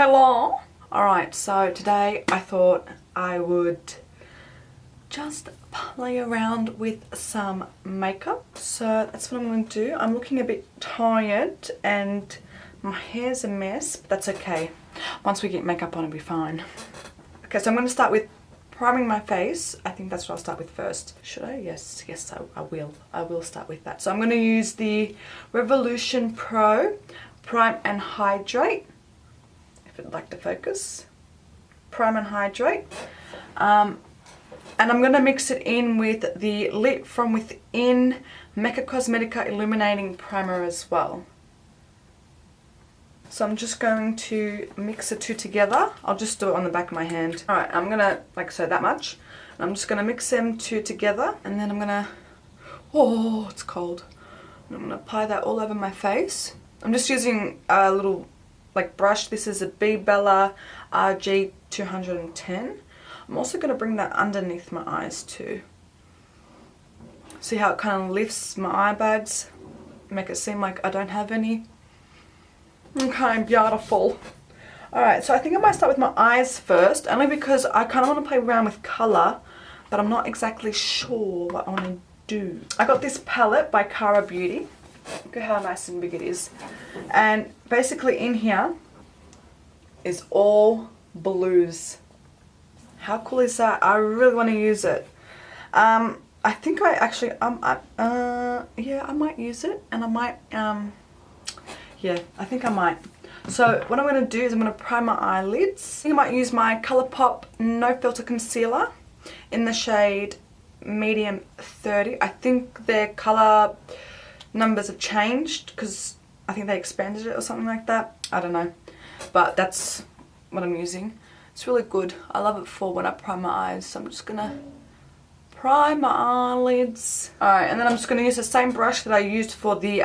Hello. Alright, so today I thought I would just play around with some makeup. So that's what I'm going to do. I'm looking a bit tired and my hair's a mess, but that's okay. Once we get makeup on, it'll be fine. Okay, so I'm going to start with priming my face. I think that's what I'll start with first. Should I? Yes, I will. I will start with that. So I'm going to use the Revolution Pro Prime and Hydrate. If it'd like to focus. Prime and Hydrate. And I'm going to mix it in with the Lit From Within Mecca Cosmetica Illuminating Primer as well. So I'm just going to mix the two together. I'll just do it on the back of my hand. Alright, I'm going to, like so, that much. And I'm just going to mix them two together. And then I'm going to, oh, it's cold. And I'm going to apply that all over my face. I'm just using a little, like, brush. This is a B Bella RG 210. I'm also going to bring that underneath my eyes too. See how it kind of lifts my eye bags? Make it seem like I don't have any. Okay, beautiful. Alright, so I think I might start with my eyes first, only because I kind of want to play around with colour, but I'm not exactly sure what I want to do. I got this palette by Cara Beauty. Look at how nice and big it is. And basically in here is all blues. How cool is that? I really want to use it. I think I actually, yeah, I might use it, and I might, yeah, I think I might. So what I'm going to do is I'm going to prime my eyelids. I think I might use my Colourpop No Filter Concealer in the shade Medium 30. I think their colour numbers have changed because I think they expanded it or something like that. I don't know. But that's what I'm using. It's really good. I love it for when I prime my eyes. So I'm just going to prime my eyelids. Alright, and then I'm just going to use the same brush that I used for the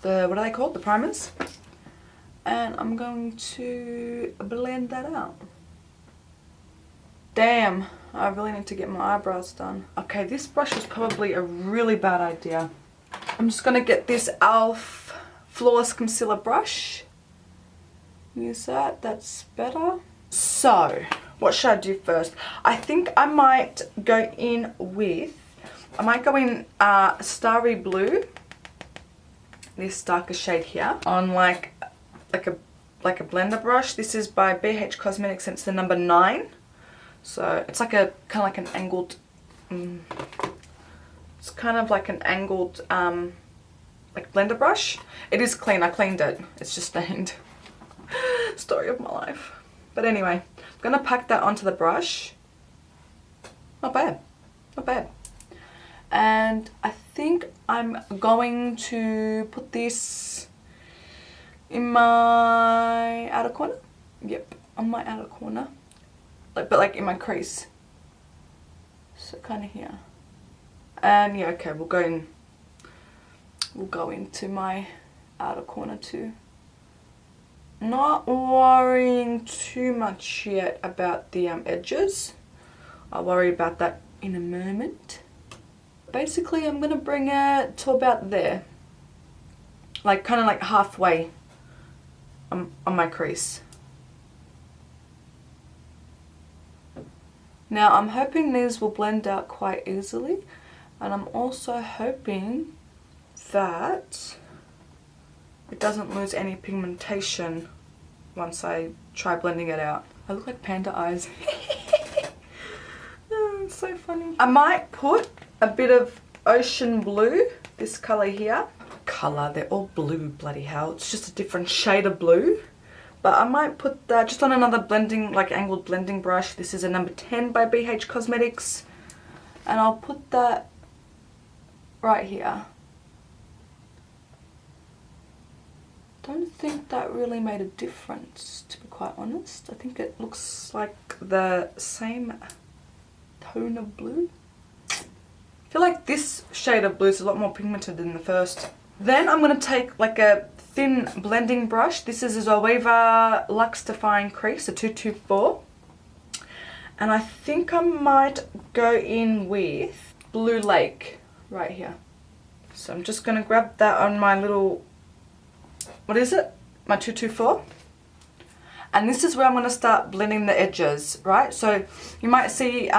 what are they called? The primers. And I'm going to blend that out. Damn, I really need to get my eyebrows done. Okay, this brush was probably a really bad idea. I'm just going to get this e.l.f. Flawless Concealer brush. Use that, that's better. So, what should I do first? I think I might go in with, Starry Blue. This darker shade here on like a blender brush. This is by BH Cosmetics and it's the number 9. So it's like a kind of like an angled, it's kind of like an angled like blender brush. It is clean. I cleaned it. It's just stained. Story of my life. But anyway, I'm gonna pack that onto the brush. Not bad. Not bad. And I think I'm going to put this in my outer corner. Yep, on my outer corner. But like in my crease. So kind of here. And yeah, okay, we'll go into my outer corner too. Not worrying too much yet about the edges. I'll worry about that in a moment. Basically, I'm going to bring it to about there. Like, kind of like halfway on my crease. Now, I'm hoping these will blend out quite easily. And I'm also hoping that it doesn't lose any pigmentation once I try blending it out. I look like panda eyes. Oh, it's so funny. I might put a bit of Ocean Blue, this colour here. Colour, they're all blue, bloody hell. It's just a different shade of blue. But I might put that just on another blending, like angled blending brush. This is a number 10 by BH Cosmetics. And I'll put that right here. Don't think that really made a difference, to be quite honest. I think it looks like the same tone of blue. I feel like this shade of blue is a lot more pigmented than the first. Then I'm going to take like a thin blending brush. This is a Zoeva Luxe Defying Crease, a 224. And I think I might go in with Blue Lake right here. So I'm just going to grab that on my little, what is it? My 224. And this is where I'm going to start blending the edges, right? So you might see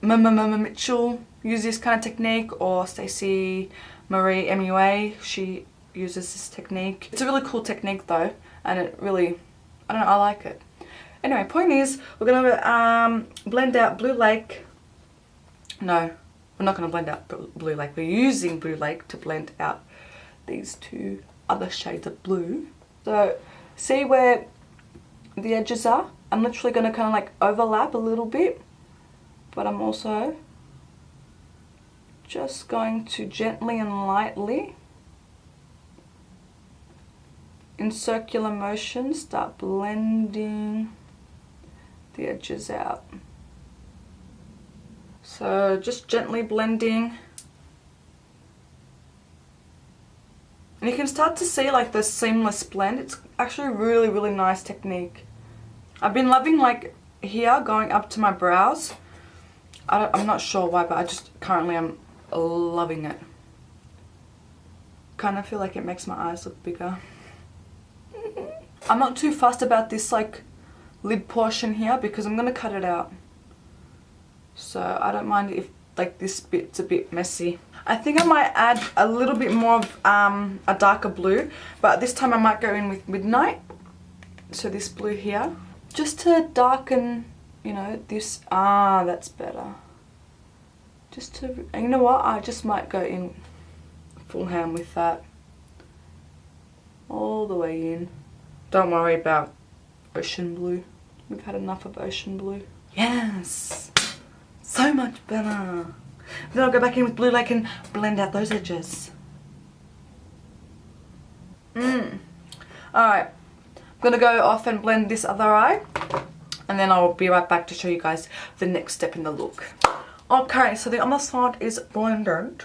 Mitchell use this kind of technique, or Stacey Marie MUA, she uses this technique. It's a really cool technique though, and it really, I don't know, I like it. Anyway, point is, we're going to blend out Blue Lake. No, we're not going to blend out Blue Lake. We're using Blue Lake to blend out these two other shades of blue. So see where the edges are? I'm literally going to kind of like overlap a little bit, but I'm also just going to gently and lightly, in circular motion, start blending the edges out. So just gently blending. And you can start to see like the seamless blend. It's actually really, really nice technique. I've been loving like here going up to my brows. I'm not sure why, but I just currently am loving it. Kind of feel like it makes my eyes look bigger. I'm not too fussed about this like lid portion here because I'm going to cut it out. So I don't mind if like this bit's a bit messy. I think I might add a little bit more of a darker blue, but this time I might go in with Midnight. So this blue here, just to darken, you know, this. Ah, that's better. Just to, you know what, I just might go in full hand with that. All the way in. Don't worry about ocean blue. We've had enough of ocean blue. Yes! So much better. Then I'll go back in with Blue Lake and blend out those edges. Alright. I'm going to go off and blend this other eye. And then I'll be right back to show you guys the next step in the look. Okay, so the other side is blended.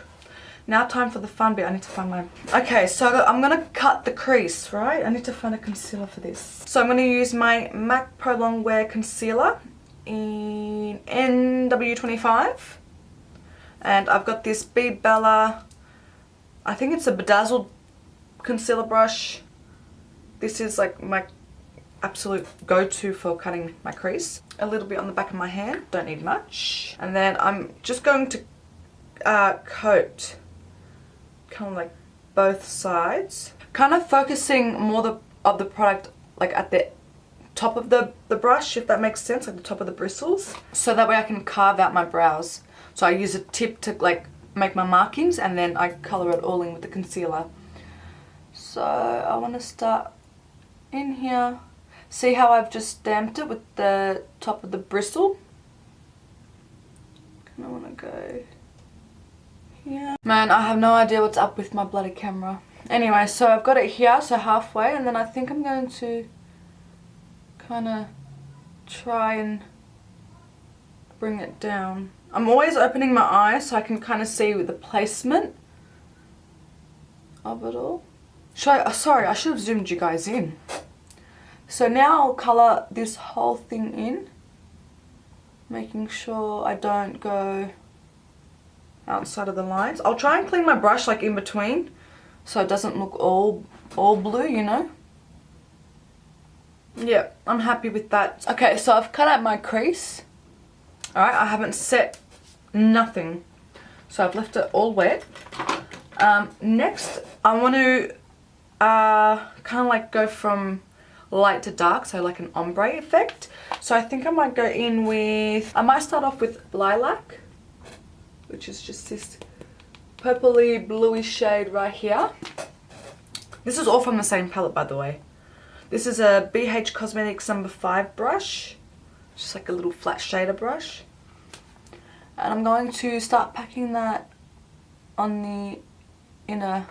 Now time for the fun bit. I need to find my... Okay, so I'm going to cut the crease, right? I need to find a concealer for this. So I'm going to use my MAC Pro Longwear Concealer in NW25. And I've got this B Bella, I think it's a bedazzled concealer brush. This is like my absolute go-to for cutting my crease. A little bit on the back of my hand, don't need much. And then I'm just going to coat kind of like both sides. Kind of focusing more of the product like at the top of the brush, if that makes sense, like the top of the bristles. So that way I can carve out my brows. So I use a tip to like make my markings and then I colour it all in with the concealer. So I want to start in here. See how I've just stamped it with the top of the bristle? Kind of want to go here. Man, I have no idea what's up with my bloody camera. Anyway, so I've got it here, so halfway, and then I think I'm going to kind of try and bring it down. I'm always opening my eyes so I can kind of see with the placement of it all. Sorry, I should have zoomed you guys in. So now I'll colour this whole thing in, making sure I don't go outside of the lines. I'll try and clean my brush like in between so it doesn't look all blue, you know. Yeah, I'm happy with that. Okay, so I've cut out my crease. Alright, I haven't set nothing. So I've left it all wet. Next, I want to kind of like go from light to dark, so like an ombre effect. So I think I might go in with, I might start off with Lilac, which is just this purpley bluey shade right here. This is all from the same palette, by the way. This is a BH Cosmetics number 5 brush, just like a little flat shader brush. And I'm going to start packing that on the inner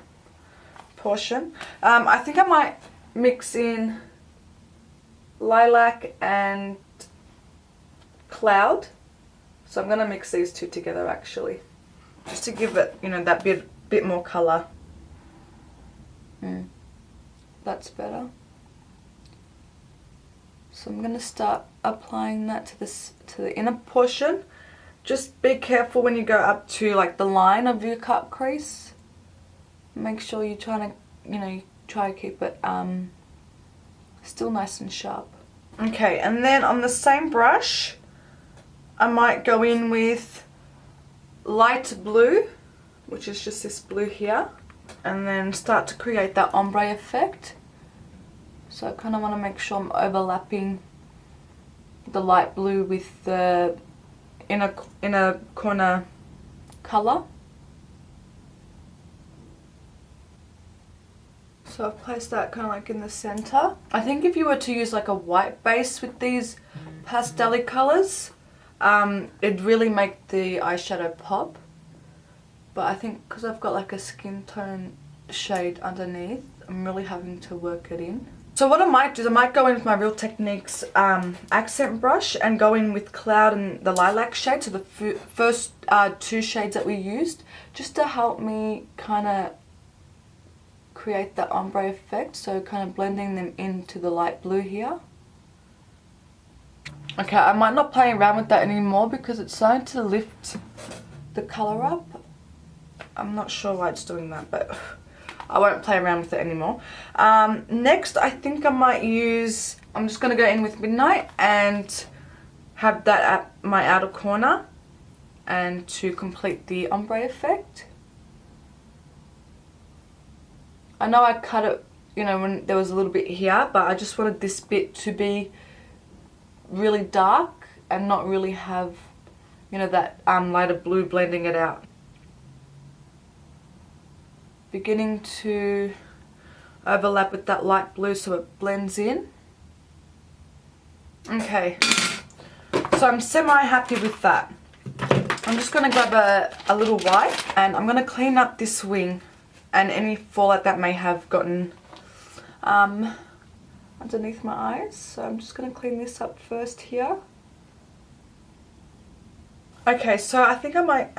portion. I think I might mix in Lilac and Cloud. So I'm going to mix these two together actually, just to give it, you know, that bit more colour. That's better. So I'm going to start applying that to the inner portion. Just be careful when you go up to like the line of your cut crease. Make sure you're trying to, you know, try to keep it still nice and sharp. Okay, and then on the same brush, I might go in with light blue, which is just this blue here, and then start to create that ombre effect. So I kind of want to make sure I'm overlapping the light blue with the inner corner colour. So I've placed that kind of like in the centre. I think if you were to use like a white base with these pastel-y colours, it'd really make the eyeshadow pop. But I think because I've got like a skin tone shade underneath, I'm really having to work it in. So what I might do is I might go in with my Real Techniques accent brush and go in with Cloud and the lilac shade, so the first two shades that we used, just to help me kind of create that ombre effect, so kind of blending them into the light blue here. Okay, I might not play around with that anymore because it's starting to lift the colour up. I'm not sure why it's doing that, but I won't play around with it anymore. Next, I think I might use, I'm just going to go in with Midnight and have that at my outer corner and to complete the ombre effect. I know I cut it, you know, when there was a little bit here, but I just wanted this bit to be really dark and not really have, you know, that lighter blue blending it out. Beginning to overlap with that light blue so it blends in. Okay, so I'm semi-happy with that. I'm just going to grab a little wipe and I'm going to clean up this wing and any fallout that may have gotten underneath my eyes. So I'm just going to clean this up first here. Okay, so I think I might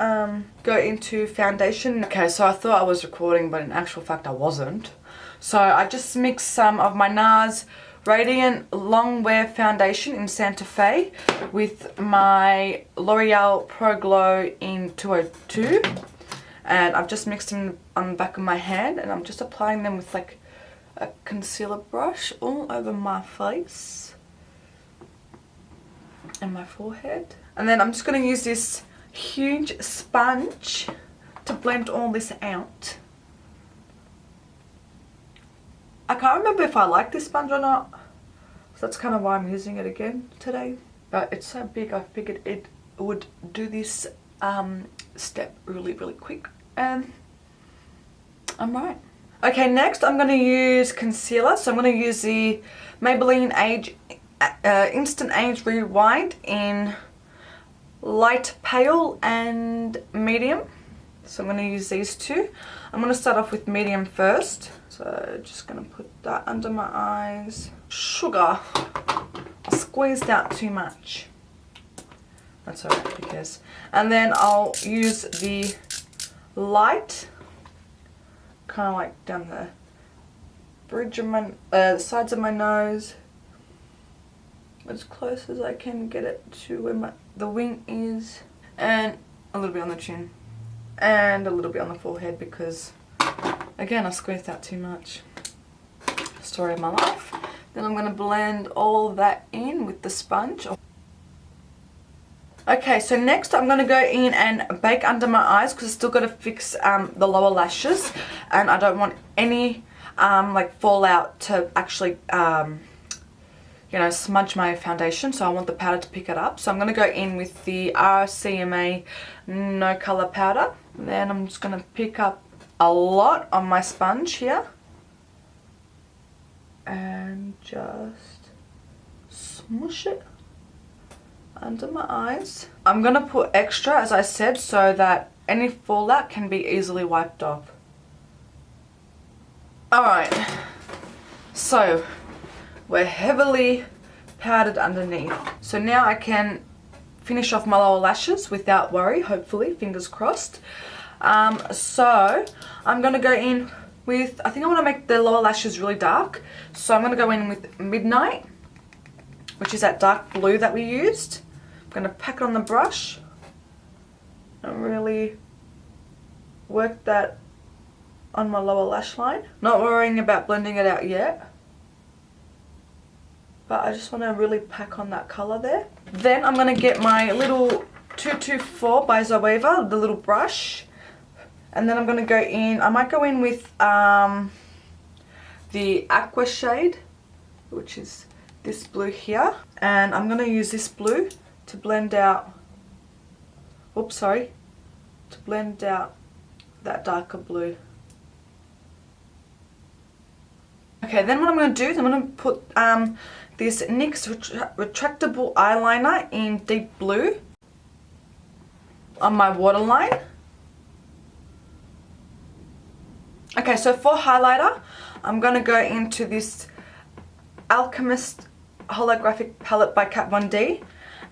go into foundation. Okay, so I thought I was recording, but in actual fact I wasn't. So I just mixed some of my NARS Radiant Long Wear Foundation in Santa Fe with my L'Oreal Pro Glow in 202. And I've just mixed them on the back of my hand and I'm just applying them with like a concealer brush all over my face and my forehead. And then I'm just going to use this huge sponge to blend all this out. I can't remember if I like this sponge or not, so that's kind of why I'm using it again today. But it's so big, I figured it would do this step really quick, and I'm right. Okay, next I'm going to use concealer. So I'm going to use the Maybelline Instant Age Rewind in light pale and medium. So I'm going to use these two. I'm going to start off with medium first. So just going to put that under my eyes. Sugar, I squeezed out too much. That's alright, because. And then I'll use the light, kind of like down the bridge of my, the sides of my nose, as close as I can get it to where the wing is, and a little bit on the chin, and a little bit on the forehead because, again, I squeezed out too much. Story of my life. Then I'm going to blend all of that in with the sponge. Okay, so next I'm going to go in and bake under my eyes because I've still got to fix the lower lashes, and I don't want any like fallout to actually you know, smudge my foundation, so I want the powder to pick it up. So I'm going to go in with the RCMA No Colour Powder. Then I'm just going to pick up a lot on my sponge here and just smush it under my eyes. I'm going to put extra, as I said, so that any fallout can be easily wiped off. Alright, so we're heavily powdered underneath. So now I can finish off my lower lashes without worry, hopefully, fingers crossed. So I'm going to go in with, I think I want to make the lower lashes really dark. So I'm going to go in with Midnight, which is that dark blue that we used. I'm going to pack it on the brush and really work that on my lower lash line. Not worrying about blending it out yet. but I just want to really pack on that colour there. Then I'm going to get my little 224 by Zoeva, the little brush. And then I'm going to go in, I might go in with the aqua shade, which is this blue here. And I'm going to use this blue to blend out, to blend out that darker blue. Okay, then what I'm going to do is I'm going to put this NYX retractable eyeliner in deep blue on my waterline. Okay, so for highlighter, I'm going to go into this Alchemist holographic palette by Kat Von D,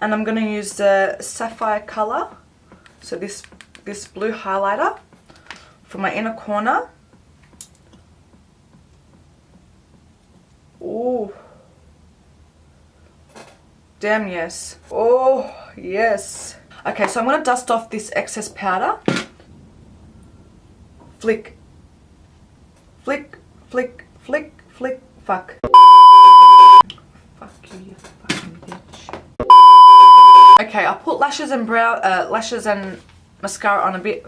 and I'm going to use the sapphire color, so this blue highlighter for my inner corner. Oh, damn yes. Oh yes. Okay, so I'm going to dust off this excess powder. Flick, flick, flick, flick, flick, fuck. Fuck you, you fucking bitch. Okay, I'll put lashes and mascara on a bit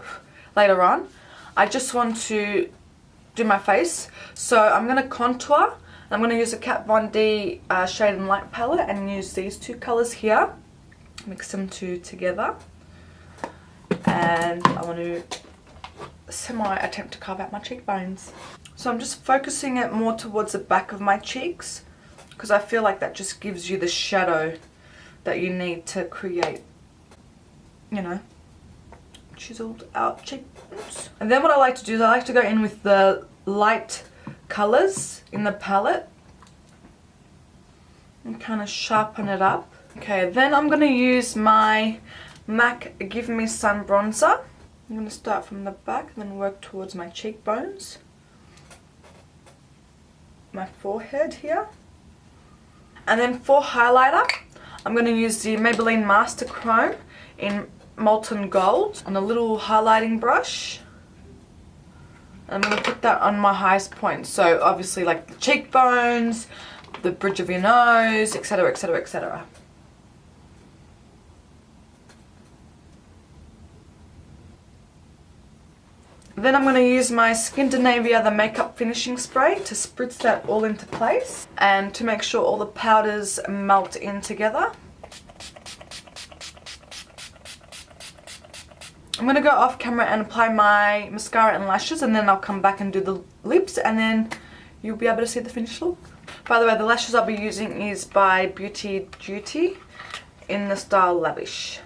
later on. I just want to do my face, so I'm going to contour. I'm going to use a Kat Von D Shade and Light palette and use these two colours here. Mix them two together. And I want to attempt to carve out my cheekbones. So I'm just focusing it more towards the back of my cheeks, because I feel like that just gives you the shadow that you need to create, you know, chiseled out cheekbones. And then what I like to do is I like to go in with the light colours in the palette and kind of sharpen it up. Okay, then I'm going to use my MAC Give Me Sun bronzer. I'm going to start from the back and then work towards my cheekbones, my forehead here. And then for highlighter, I'm going to use the Maybelline Master Chrome in Molten Gold on a little highlighting brush. I'm going to put that on my highest point, so obviously like the cheekbones, the bridge of your nose, etc, etc, etc. Then I'm going to use my Skindinavia the Makeup Finishing Spray to spritz that all into place and to make sure all the powders melt in together. I'm going to go off camera and apply my mascara and lashes, and then I'll come back and do the lips, and then you'll be able to see the finished look. By the way, the lashes I'll be using is by Beauty Duty in the style Lavish.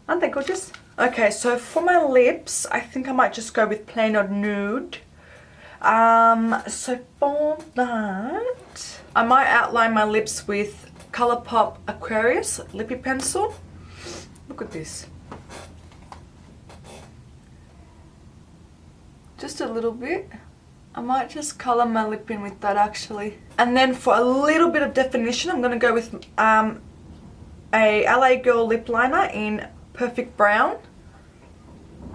Aren't they gorgeous? Okay, so for my lips, I think I might just go with plain or nude. So for that, I might outline my lips with Colourpop Aquarius Lippy Pencil. Look at this. Just a little bit. I might just colour my lip in with that actually. And then for a little bit of definition, I'm going to go with a LA Girl lip liner in Perfect Brown,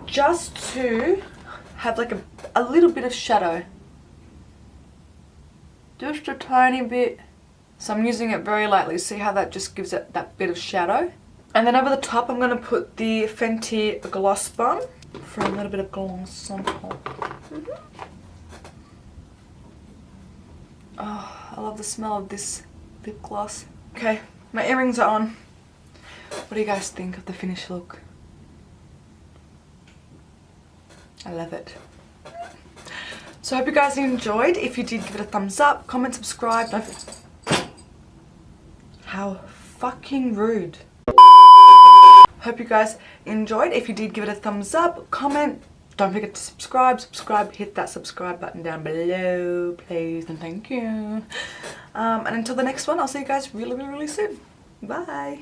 just to have like a little bit of shadow. Just a tiny bit. So I'm using it very lightly. See how that just gives it that bit of shadow. And then over the top I'm going to put the Fenty Gloss Bomb for a little bit of gloss on top. Oh, I love the smell of this lip gloss. Okay, my earrings are on. What do you guys think of the finished look? I love it. So I hope you guys enjoyed. If you did, give it a thumbs up, comment, subscribe. How fucking rude. Hope you guys enjoyed. If you did, give it a thumbs up, comment. Don't forget to subscribe, hit that subscribe button down below, please, and thank you. And until the next one, I'll see you guys really, really, really soon. Bye.